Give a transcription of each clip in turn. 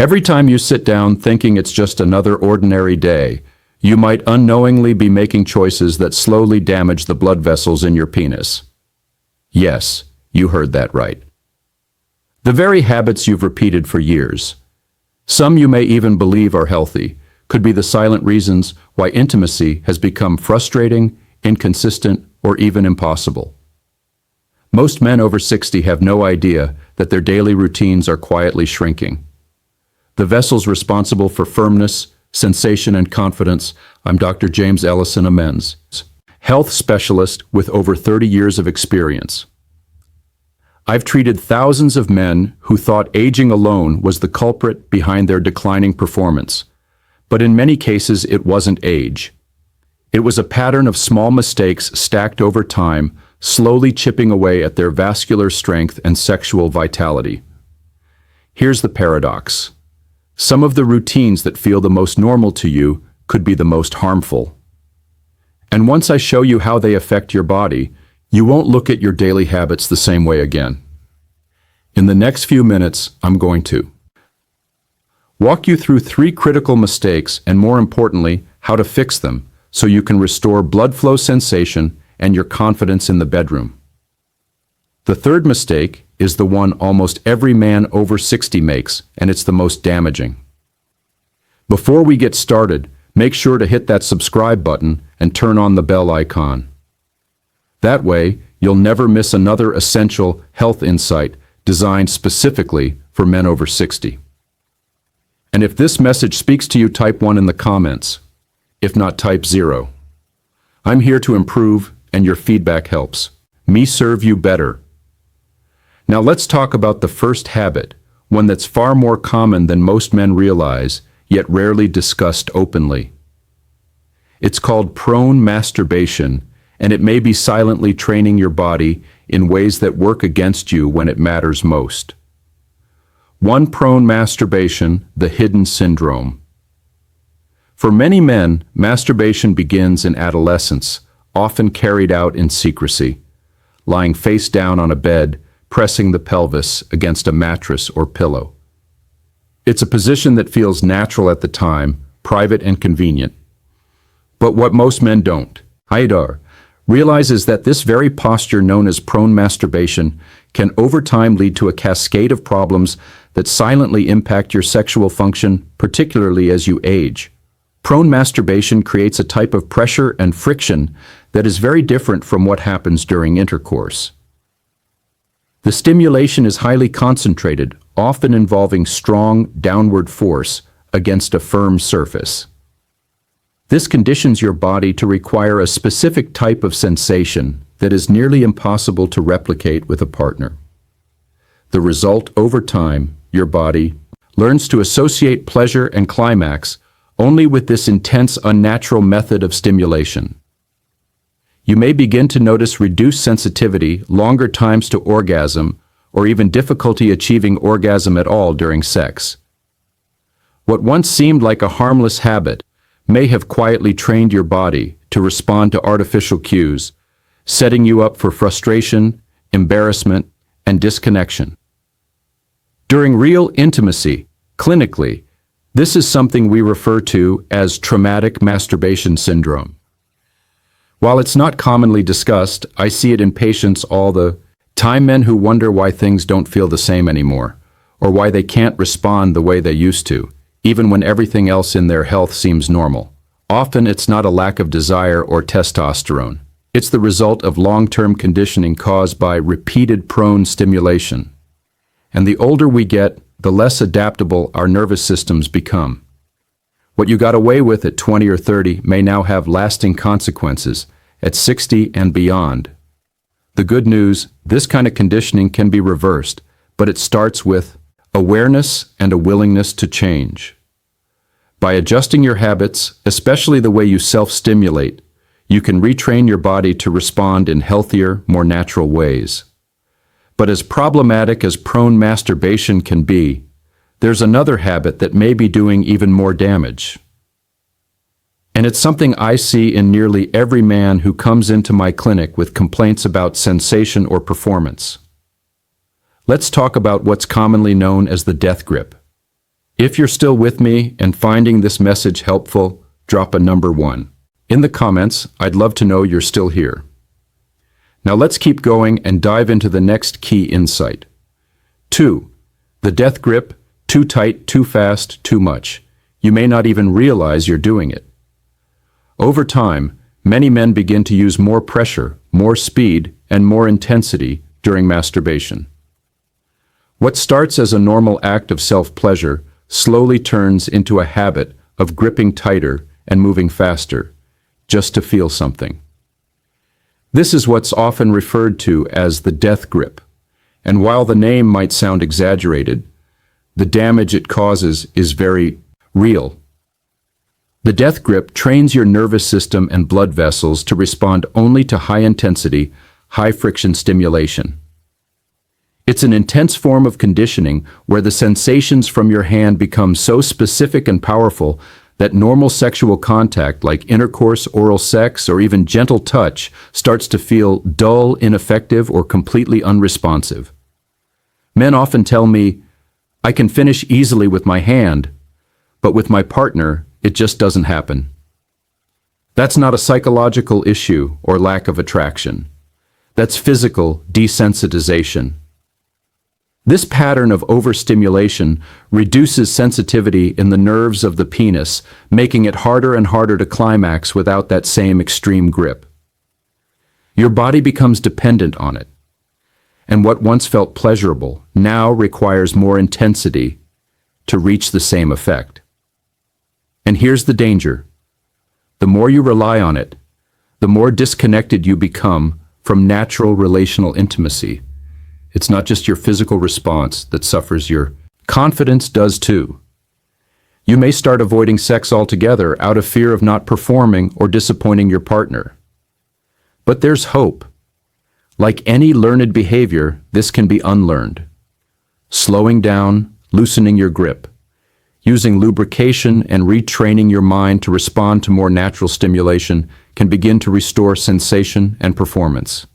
Every time you sit down thinking it's just another ordinary day, you might unknowingly be making choices that slowly damage the blood vessels in your penis. Yes, you heard that right. The very habits you've repeated for years, some you may even believe are healthy, could be the silent reasons why intimacy has become frustrating, inconsistent, or even impossible. Most men over 60 have no idea that their daily routines are quietly shrinking. The vessels responsible for firmness, sensation, and confidence. I'm Dr. James Ellison, a men's health specialist with over 30 years of experience. I've treated thousands of men who thought aging alone was the culprit behind their declining performance. But in many cases, it wasn't age. It was a pattern of small mistakes stacked over time, slowly chipping away at their vascular strength and sexual vitality. Here's the paradox. Some of the routines that feel the most normal to you could be the most harmful. And once I show you how they affect your body, you won't look at your daily habits the same way again. In the next few minutes, I'm going to walk you through 3 critical mistakes and, more importantly, how to fix them so you can restore blood flow sensation and your confidence in the bedroom. The third mistake is the one almost every man over 60 makes, and it's the most damaging. Before we get started, make sure to hit that subscribe button and turn on the bell icon. That way, you'll never miss another essential health insight designed specifically for men over 60. And if this message speaks to you, type 1 in the comments. If not, type 0. I'm here to improve, and your feedback helps me serve you better. Now let's talk about the first habit, one that's far more common than most men realize, yet rarely discussed openly. It's called prone masturbation, and it may be silently training your body in ways that work against you when it matters most. 1. Prone masturbation, the hidden syndrome. For many men, masturbation begins in adolescence, often carried out in secrecy, lying face down on a bed, pressing the pelvis against a mattress or pillow. It's a position that feels natural at the time, private and convenient. But what most men don't realize is that this very posture, known as prone masturbation, can over time lead to a cascade of problems that silently impact your sexual function, particularly as you age. Prone masturbation creates a type of pressure and friction that is very different from what happens during intercourse. The stimulation is highly concentrated, often involving strong downward force against a firm surface. This conditions your body to require a specific type of sensation that is nearly impossible to replicate with a partner. The result, over time, your body learns to associate pleasure and climax only with this intense, unnatural method of stimulation. You may begin to notice reduced sensitivity, longer times to orgasm, or even difficulty achieving orgasm at all during sex. What once seemed like a harmless habit may have quietly trained your body to respond to artificial cues, setting you up for frustration, embarrassment, and disconnection. During real intimacy, clinically, this is something we refer to as traumatic masturbation syndrome. While it's not commonly discussed, I see it in patients all the time, men who wonder why things don't feel the same anymore, or why they can't respond the way they used to, even when everything else in their health seems normal. Often it's not a lack of desire or testosterone. It's the result of long-term conditioning caused by repeated prone stimulation. And the older we get, the less adaptable our nervous systems become. What you got away with at 20 or 30 may now have lasting consequences at 60 and beyond. The good news, this kind of conditioning can be reversed, but it starts with awareness and a willingness to change. By adjusting your habits, especially the way you self-stimulate, you can retrain your body to respond in healthier, more natural ways. But as problematic as prone masturbation can be, there's another habit that may be doing even more damage. And it's something I see in nearly every man who comes into my clinic with complaints about sensation or performance. Let's talk about what's commonly known as the death grip. If you're still with me and finding this message helpful, drop a number 1. In the comments, I'd love to know you're still here. Now let's keep going and dive into the next key insight. 2. The death grip, too tight, too fast, too much. You may not even realize you're doing it. Over time, many men begin to use more pressure, more speed, and more intensity during masturbation. What starts as a normal act of self-pleasure slowly turns into a habit of gripping tighter and moving faster, just to feel something. This is what's often referred to as the death grip, and while the name might sound exaggerated, the damage it causes is very real. The death grip trains your nervous system and blood vessels to respond only to high-intensity, high-friction stimulation. It's an intense form of conditioning where the sensations from your hand become so specific and powerful that normal sexual contact like intercourse, oral sex, or even gentle touch starts to feel dull, ineffective, or completely unresponsive. Men often tell me, "I can finish easily with my hand, but with my partner, it just doesn't happen." That's not a psychological issue or lack of attraction. That's physical desensitization. This pattern of overstimulation reduces sensitivity in the nerves of the penis, making it harder and harder to climax without that same extreme grip. Your body becomes dependent on it, and what once felt pleasurable now requires more intensity to reach the same effect. And here's the danger. The more you rely on it, the more disconnected you become from natural relational intimacy. It's not just your physical response that suffers, your confidence does too. You may start avoiding sex altogether out of fear of not performing or disappointing your partner. But there's hope. Like any learned behavior, this can be unlearned. Slowing down, loosening your grip, using lubrication and retraining your mind to respond to more natural stimulation can begin to restore sensation and performance.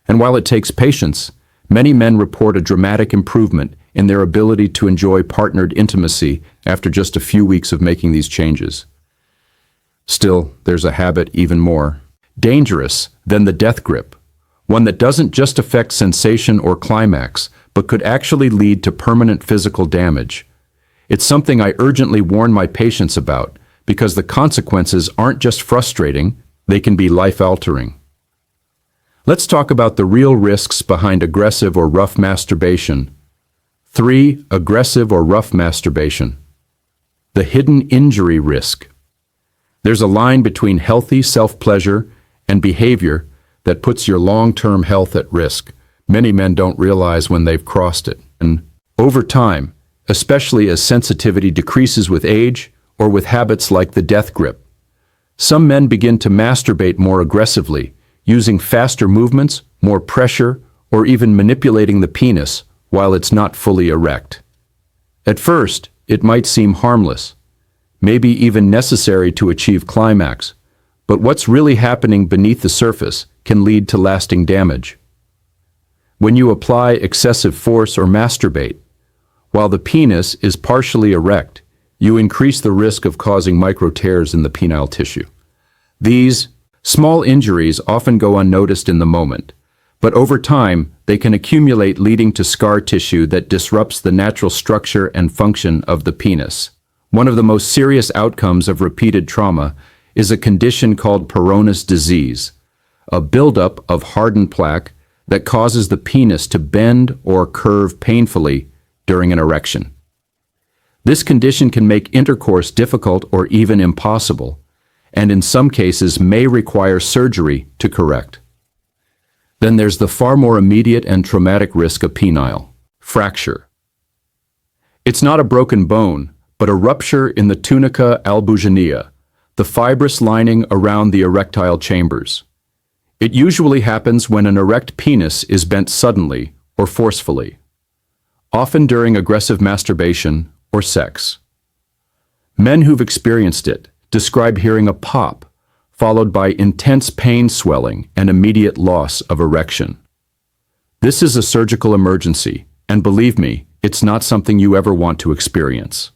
And while it takes patience, many men report a dramatic improvement in their ability to enjoy partnered intimacy after just a few weeks of making these changes. Still, there's a habit even more dangerous than the death grip, one that doesn't just affect sensation or climax, but could actually lead to permanent physical damage. It's something I urgently warn my patients about, because the consequences aren't just frustrating, they can be life-altering. Let's talk about the real risks behind aggressive or rough masturbation. 3. Aggressive or rough masturbation. The hidden injury risk. There's a line between healthy self-pleasure and behavior that puts your long-term health at risk. Many men don't realize when they've crossed it. And over time, especially as sensitivity decreases with age or with habits like the death grip, some men begin to masturbate more aggressively, using faster movements, more pressure, or even manipulating the penis while it's not fully erect. At first, it might seem harmless, maybe even necessary to achieve climax, but what's really happening beneath the surface can lead to lasting damage. When you apply excessive force or masturbate, while the penis is partially erect, you increase the risk of causing micro tears in the penile tissue. These small injuries often go unnoticed in the moment, but over time they can accumulate, leading to scar tissue that disrupts the natural structure and function of the penis. One of the most serious outcomes of repeated trauma is a condition called Peyronie's disease, a buildup of hardened plaque that causes the penis to bend or curve painfully during an erection. This condition can make intercourse difficult or even impossible, and in some cases may require surgery to correct. Then there's the far more immediate and traumatic risk of penile fracture. It's not a broken bone, but a rupture in the tunica albuginea, the fibrous lining around the erectile chambers. It usually happens when an erect penis is bent suddenly or forcefully, often during aggressive masturbation or sex. Men who've experienced it describe hearing a pop, followed by intense pain, swelling, and immediate loss of erection. This is a surgical emergency, and believe me, it's not something you ever want to experience.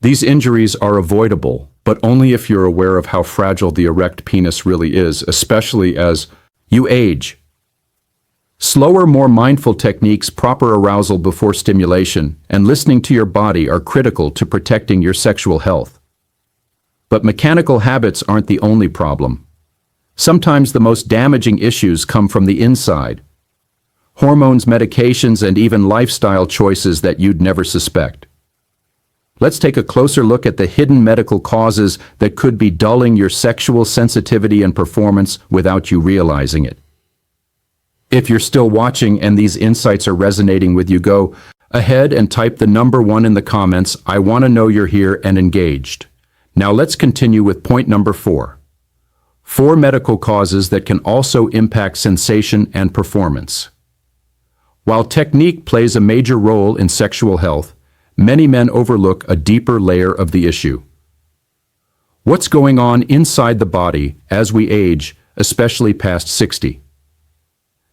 These injuries are avoidable, but only if you're aware of how fragile the erect penis really is, especially as you age. Slower, more mindful techniques, proper arousal before stimulation, and listening to your body are critical to protecting your sexual health. But mechanical habits aren't the only problem. Sometimes the most damaging issues come from the inside. Hormones, medications, and even lifestyle choices that you'd never suspect. Let's take a closer look at the hidden medical causes that could be dulling your sexual sensitivity and performance without you realizing it. If you're still watching and these insights are resonating with you, go ahead and type the number 1 in the comments. I want to know you're here and engaged. Now let's continue with point number 4. 4 medical causes that can also impact sensation and performance. While technique plays a major role in sexual health, many men overlook a deeper layer of the issue. What's going on inside the body as we age, especially past 60?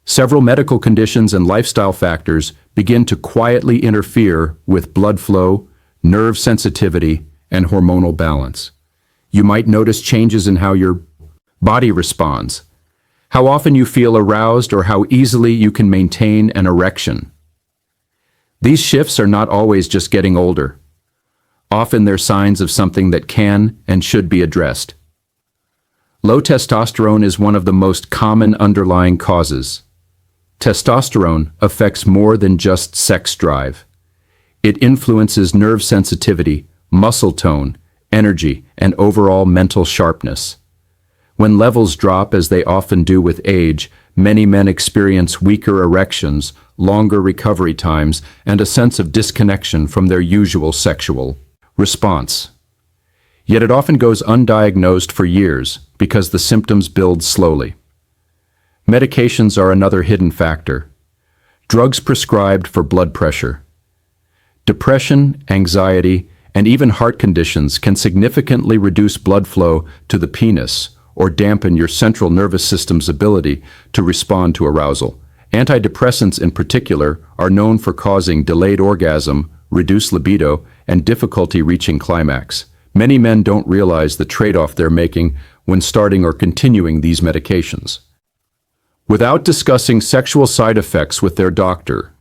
Several medical conditions and lifestyle factors begin to quietly interfere with blood flow, nerve sensitivity, and hormonal balance. You might notice changes in how your body responds, how often you feel aroused, or how easily you can maintain an erection. These shifts are not always just getting older. Often they're signs of something that can and should be addressed. Low testosterone is one of the most common underlying causes. Testosterone affects more than just sex drive. It influences nerve sensitivity, muscle tone, energy, and overall mental sharpness. When levels drop, as they often do with age, many men experience weaker erections, longer recovery times, and a sense of disconnection from their usual sexual response. Yet it often goes undiagnosed for years because the symptoms build slowly. Medications are another hidden factor. Drugs prescribed for blood pressure. Depression, anxiety, and even heart conditions can significantly reduce blood flow to the penis or dampen your central nervous system's ability to respond to arousal. Antidepressants in particular are known for causing delayed orgasm, reduced libido, and difficulty reaching climax. Many men don't realize the trade-off they're making when starting or continuing these medications. Without discussing sexual side effects with their doctor.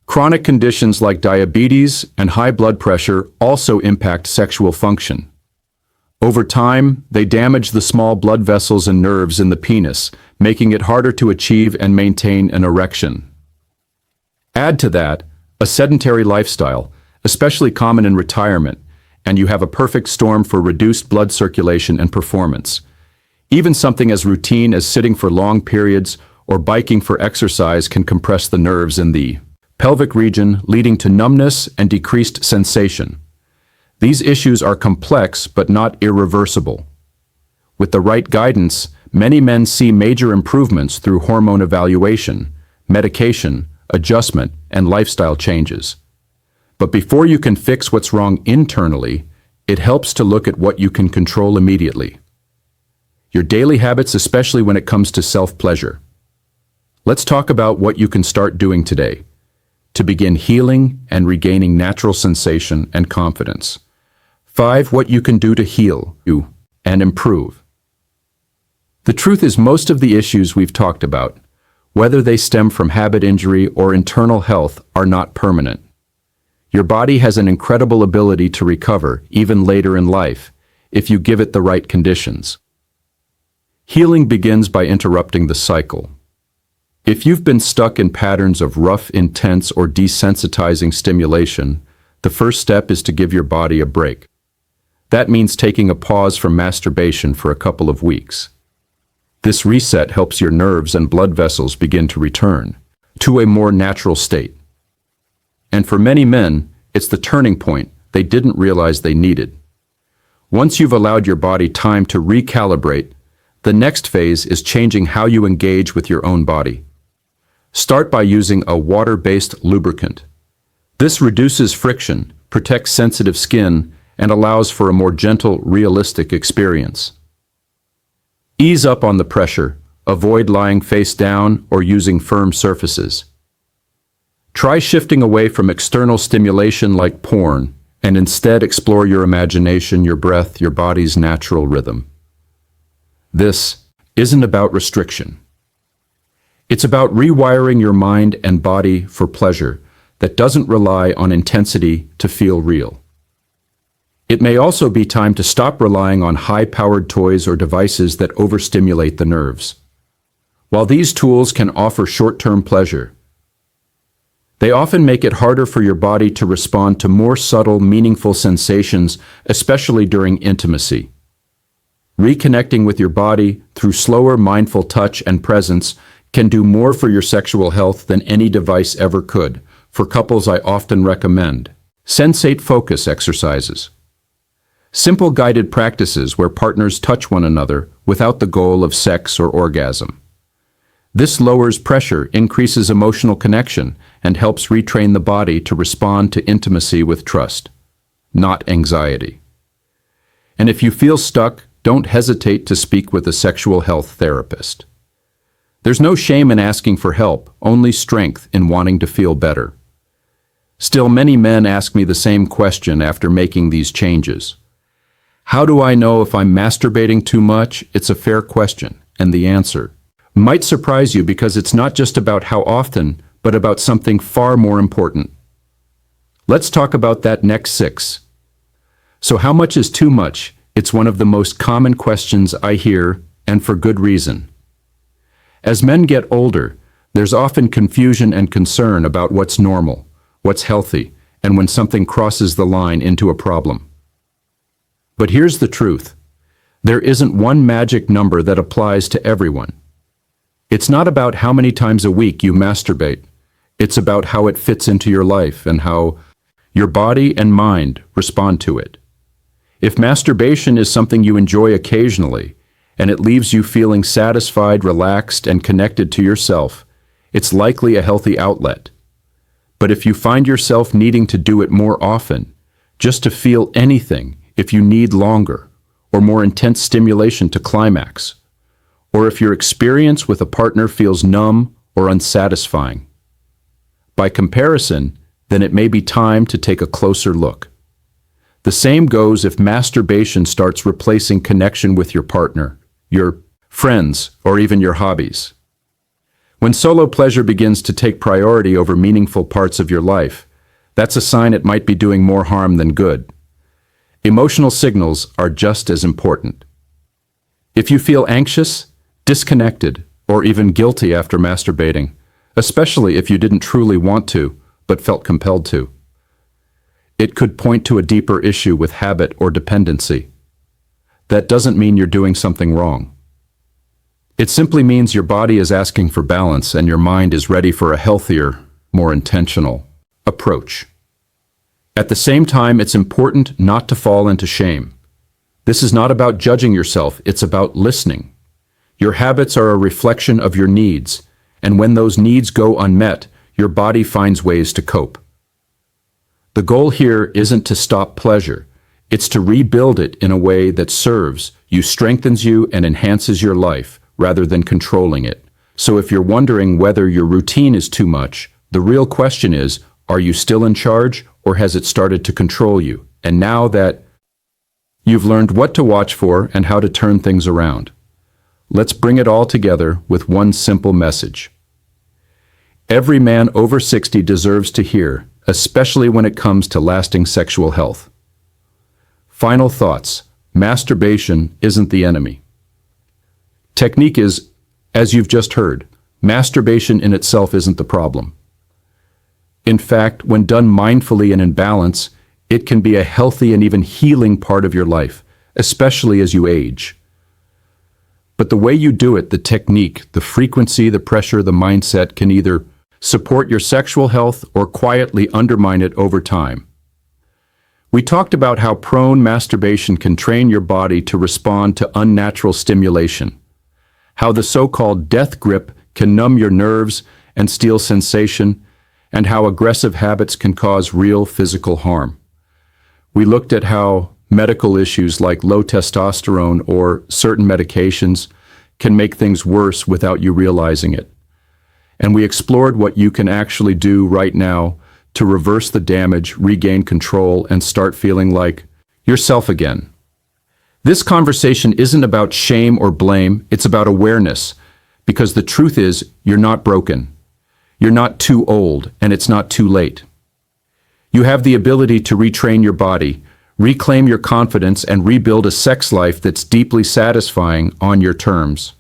Chronic conditions like diabetes and high blood pressure also impact sexual function. Over time, they damage the small blood vessels and nerves in the penis, making it harder to achieve and maintain an erection. Add to that a sedentary lifestyle, especially common in retirement, and you have a perfect storm for reduced blood circulation and performance. Even something as routine as sitting for long periods or biking for exercise can compress the nerves in the pelvic region, leading to numbness and decreased sensation. These issues are complex but not irreversible. With the right guidance, many men see major improvements through hormone evaluation, medication, adjustment, and lifestyle changes. But before you can fix what's wrong internally, it helps to look at what you can control immediately. Your daily habits, especially when it comes to self-pleasure. Let's talk about what you can start doing today to begin healing and regaining natural sensation and confidence. 5. What you can do to heal you and improve. The truth is, most of the issues we've talked about, whether they stem from habit injury or internal health, are not permanent. Your body has an incredible ability to recover, even later in life, if you give it the right conditions. Healing begins by interrupting the cycle. If you've been stuck in patterns of rough, intense, or desensitizing stimulation, the first step is to give your body a break. That means taking a pause from masturbation for a couple of weeks. This reset helps your nerves and blood vessels begin to return to a more natural state. And for many men, it's the turning point they didn't realize they needed. Once you've allowed your body time to recalibrate, the next phase is changing how you engage with your own body. Start by using a water-based lubricant. This reduces friction, protects sensitive skin, and allows for a more gentle, realistic experience. Ease up on the pressure. Avoid lying face down or using firm surfaces. Try shifting away from external stimulation like porn and instead explore your imagination, your breath, your body's natural rhythm. This isn't about restriction. It's about rewiring your mind and body for pleasure that doesn't rely on intensity to feel real. It may also be time to stop relying on high-powered toys or devices that overstimulate the nerves. While these tools can offer short-term pleasure, they often make it harder for your body to respond to more subtle, meaningful sensations, especially during intimacy. Reconnecting with your body through slower, mindful touch and presence can do more for your sexual health than any device ever could. For couples, I often recommend sensate focus exercises. Simple guided practices where partners touch one another without the goal of sex or orgasm. This lowers pressure, increases emotional connection, and helps retrain the body to respond to intimacy with trust, not anxiety. And if you feel stuck, don't hesitate to speak with a sexual health therapist. There's no shame in asking for help, only strength in wanting to feel better. Still, many men ask me the same question after making these changes. How do I know if I'm masturbating too much? It's a fair question, and the answer might surprise you because it's not just about how often, but about something far more important. Let's talk about that next 6. So how much is too much? It's one of the most common questions I hear, and for good reason. As men get older, there's often confusion and concern about what's normal, what's healthy, and when something crosses the line into a problem. But here's the truth. There isn't one magic number that applies to everyone. It's not about how many times a week you masturbate. It's about how it fits into your life and how your body and mind respond to it. If masturbation is something you enjoy occasionally, and it leaves you feeling satisfied, relaxed, and connected to yourself, it's likely a healthy outlet. But if you find yourself needing to do it more often, just to feel anything, if you need longer or more intense stimulation to climax, or if your experience with a partner feels numb or unsatisfying, by comparison, then it may be time to take a closer look. The same goes if masturbation starts replacing connection with your partner, your friends, or even your hobbies. When solo pleasure begins to take priority over meaningful parts of your life, that's a sign it might be doing more harm than good. Emotional signals are just as important. If you feel anxious, disconnected, or even guilty after masturbating, especially if you didn't truly want to, but felt compelled to, it could point to a deeper issue with habit or dependency. That doesn't mean you're doing something wrong. It simply means your body is asking for balance and your mind is ready for a healthier, more intentional approach. At the same time, it's important not to fall into shame. This is not about judging yourself, it's about listening. Your habits are a reflection of your needs, and when those needs go unmet, your body finds ways to cope. The goal here isn't to stop pleasure, it's to rebuild it in a way that serves you, strengthens you, and enhances your life, rather than controlling it. So if you're wondering whether your routine is too much, the real question is, are you still in charge, or has it started to control you? And now that you've learned what to watch for and how to turn things around, let's bring it all together with one simple message. Every man over 60 deserves to hear, especially when it comes to lasting sexual health. Final thoughts. Masturbation isn't the enemy. Technique is, as you've just heard, masturbation in itself isn't the problem. In fact, when done mindfully and in balance, it can be a healthy and even healing part of your life, especially as you age. But the way you do it, the technique, the frequency, the pressure, the mindset can either support your sexual health or quietly undermine it over time. We talked about how prone masturbation can train your body to respond to unnatural stimulation, how the so-called death grip can numb your nerves and steal sensation, and how aggressive habits can cause real physical harm. We looked at how medical issues like low testosterone or certain medications can make things worse without you realizing it. and we explored what you can actually do right now to reverse the damage, regain control, and start feeling like yourself again. This conversation isn't about shame or blame, it's about awareness, because the truth is, you're not broken. You're not too old, and it's not too late. You have the ability to retrain your body, reclaim your confidence, and rebuild a sex life that's deeply satisfying on your terms.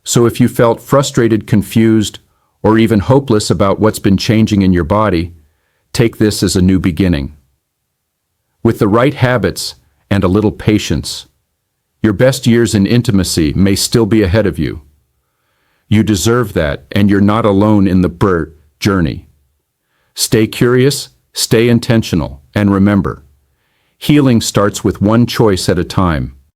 So if you felt frustrated, confused, or even hopeless about what's been changing in your body, take this as a new beginning. With the right habits and a little patience, your best years in intimacy may still be ahead of you. You deserve that, and you're not alone in the journey. Stay curious, stay intentional, and remember, healing starts with one choice at a time.